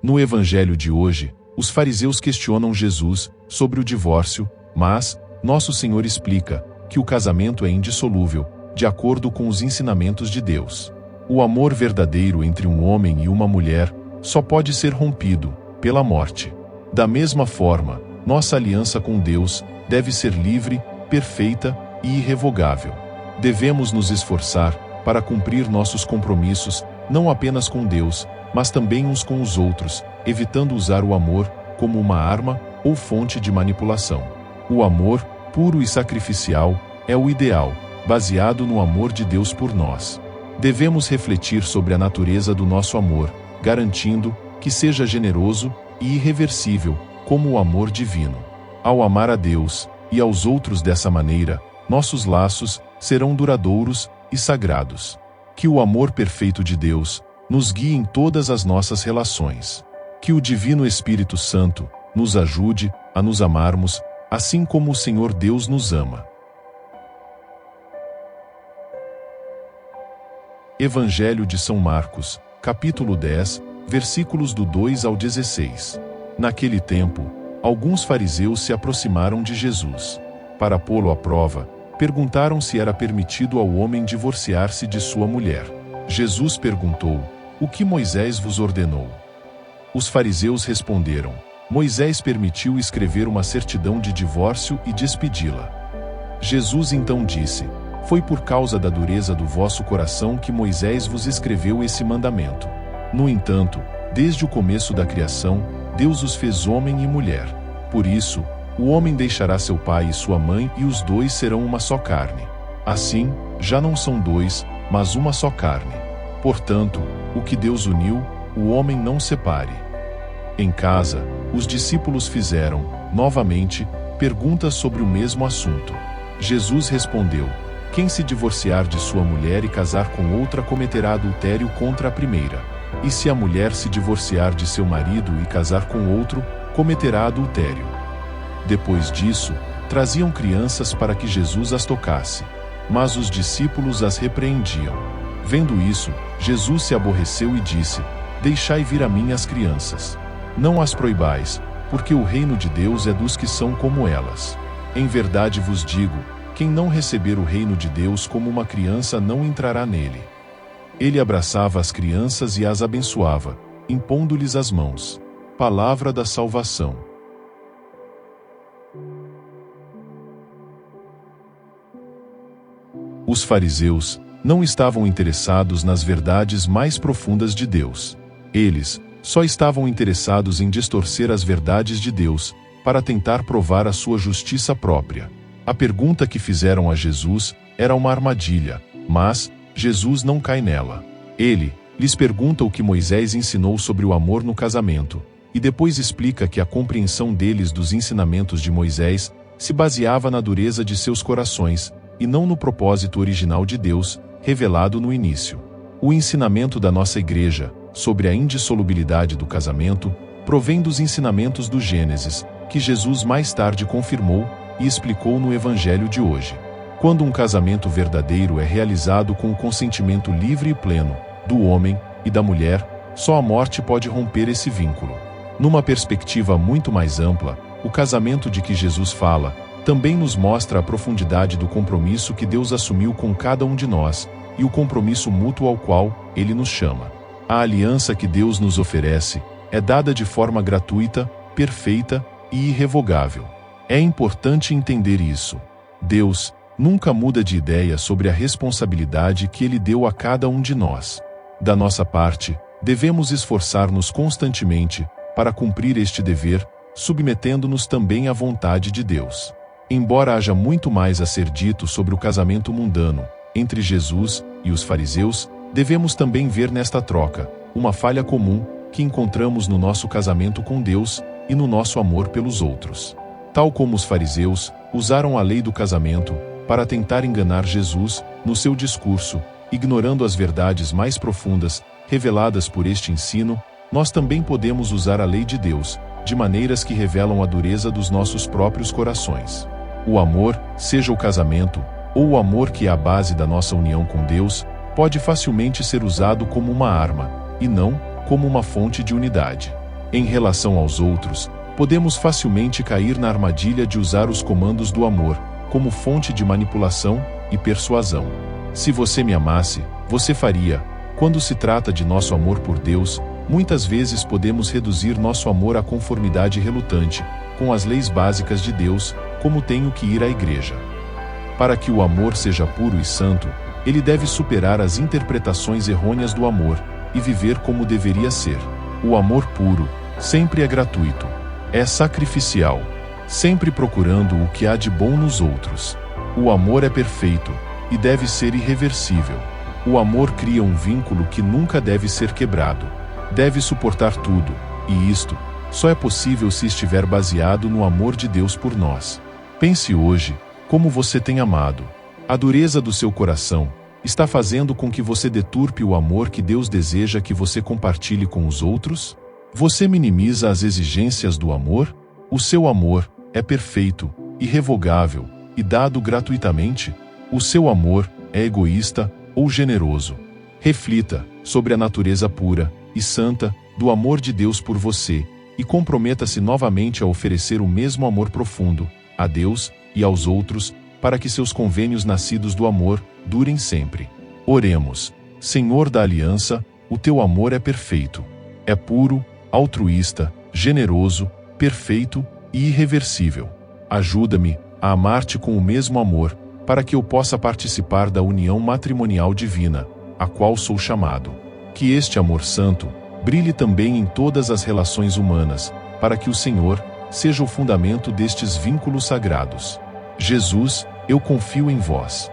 No evangelho de hoje, os fariseus questionam Jesus sobre o divórcio, mas Nosso Senhor explica que o casamento é indissolúvel, de acordo com os ensinamentos de Deus. O amor verdadeiro entre um homem e uma mulher só pode ser rompido pela morte. Da mesma forma, nossa aliança com Deus deve ser livre, perfeita e irrevogável. Devemos nos esforçar para cumprir nossos compromissos, não apenas com Deus, mas também uns com os outros, evitando usar o amor como uma arma ou fonte de manipulação. O amor, puro e sacrificial, é o ideal, baseado no amor de Deus por nós. Devemos refletir sobre a natureza do nosso amor, garantindo que seja generoso e irreversível, como o amor divino. Ao amar a Deus e aos outros dessa maneira, nossos laços serão duradouros e sagrados. Que o amor perfeito de Deus nos guie em todas as nossas relações. Que o Divino Espírito Santo nos ajude a nos amarmos, assim como o Senhor Deus nos ama. Evangelho de São Marcos, capítulo 10, versículos do 2 ao 16. Naquele tempo, alguns fariseus se aproximaram de Jesus. Para pô-lo à prova, perguntaram se era permitido ao homem divorciar-se de sua mulher. Jesus perguntou: "O que Moisés vos ordenou?" Os fariseus responderam: "Moisés permitiu escrever uma certidão de divórcio e despedi-la." Jesus então disse: "Foi por causa da dureza do vosso coração que Moisés vos escreveu esse mandamento. No entanto, desde o começo da criação, Deus os fez homem e mulher. Por isso, o homem deixará seu pai e sua mãe e os dois serão uma só carne. Assim, já não são dois, mas uma só carne. Portanto, o que Deus uniu, o homem não separe." Em casa, os discípulos fizeram, novamente, perguntas sobre o mesmo assunto. Jesus respondeu: "Quem se divorciar de sua mulher e casar com outra cometerá adultério contra a primeira. E se a mulher se divorciar de seu marido e casar com outro, cometerá adultério." Depois disso, traziam crianças para que Jesus as tocasse. Mas os discípulos as repreendiam. Vendo isso, Jesus se aborreceu e disse: "Deixai vir a mim as crianças. Não as proibais, porque o reino de Deus é dos que são como elas. Em verdade vos digo, quem não receber o reino de Deus como uma criança não entrará nele." Ele abraçava as crianças e as abençoava, impondo-lhes as mãos. Palavra da salvação. Os fariseus não estavam interessados nas verdades mais profundas de Deus. Eles só estavam interessados em distorcer as verdades de Deus, para tentar provar a sua justiça própria. A pergunta que fizeram a Jesus era uma armadilha, mas Jesus não cai nela. Ele lhes pergunta o que Moisés ensinou sobre o amor no casamento, e depois explica que a compreensão deles dos ensinamentos de Moisés se baseava na dureza de seus corações, e não no propósito original de Deus, revelado no início. O ensinamento da nossa Igreja sobre a indissolubilidade do casamento provém dos ensinamentos do Gênesis, que Jesus mais tarde confirmou e explicou no Evangelho de hoje. Quando um casamento verdadeiro é realizado com o consentimento livre e pleno do homem e da mulher, só a morte pode romper esse vínculo. Numa perspectiva muito mais ampla, o casamento de que Jesus fala também nos mostra a profundidade do compromisso que Deus assumiu com cada um de nós, e o compromisso mútuo ao qual Ele nos chama. A aliança que Deus nos oferece é dada de forma gratuita, perfeita e irrevogável. É importante entender isso. Deus nunca muda de ideia sobre a responsabilidade que Ele deu a cada um de nós. Da nossa parte, devemos esforçar-nos constantemente para cumprir este dever, submetendo-nos também à vontade de Deus. Embora haja muito mais a ser dito sobre o casamento mundano entre Jesus e os fariseus, devemos também ver nesta troca uma falha comum que encontramos no nosso casamento com Deus e no nosso amor pelos outros. Tal como os fariseus usaram a lei do casamento para tentar enganar Jesus no seu discurso, ignorando as verdades mais profundas reveladas por este ensino, nós também podemos usar a lei de Deus de maneiras que revelam a dureza dos nossos próprios corações. O amor, seja o casamento, ou o amor que é a base da nossa união com Deus, pode facilmente ser usado como uma arma, e não como uma fonte de unidade. Em relação aos outros, podemos facilmente cair na armadilha de usar os comandos do amor como fonte de manipulação e persuasão. Se você me amasse, você faria. Quando se trata de nosso amor por Deus, muitas vezes podemos reduzir nosso amor à conformidade relutante com as leis básicas de Deus, como tenho que ir à igreja. Para que o amor seja puro e santo, ele deve superar as interpretações errôneas do amor e viver como deveria ser. O amor puro sempre é gratuito, é sacrificial, sempre procurando o que há de bom nos outros. O amor é perfeito e deve ser irreversível. O amor cria um vínculo que nunca deve ser quebrado. Deve suportar tudo, e isto só é possível se estiver baseado no amor de Deus por nós. Pense hoje como você tem amado. A dureza do seu coração está fazendo com que você deturpe o amor que Deus deseja que você compartilhe com os outros? Você minimiza as exigências do amor? O seu amor é perfeito, irrevogável e dado gratuitamente? O seu amor é egoísta ou generoso? Reflita sobre a natureza pura e santa do amor de Deus por você e comprometa-se novamente a oferecer o mesmo amor profundo a Deus e aos outros, para que seus convênios nascidos do amor durem sempre. Oremos. Senhor da aliança, o teu amor é perfeito. É puro, altruísta, generoso, perfeito e irreversível. Ajuda-me a amar-te com o mesmo amor, para que eu possa participar da união matrimonial divina, a qual sou chamado. Que este amor santo brilhe também em todas as relações humanas, para que o Senhor seja o fundamento destes vínculos sagrados. Jesus, eu confio em vós.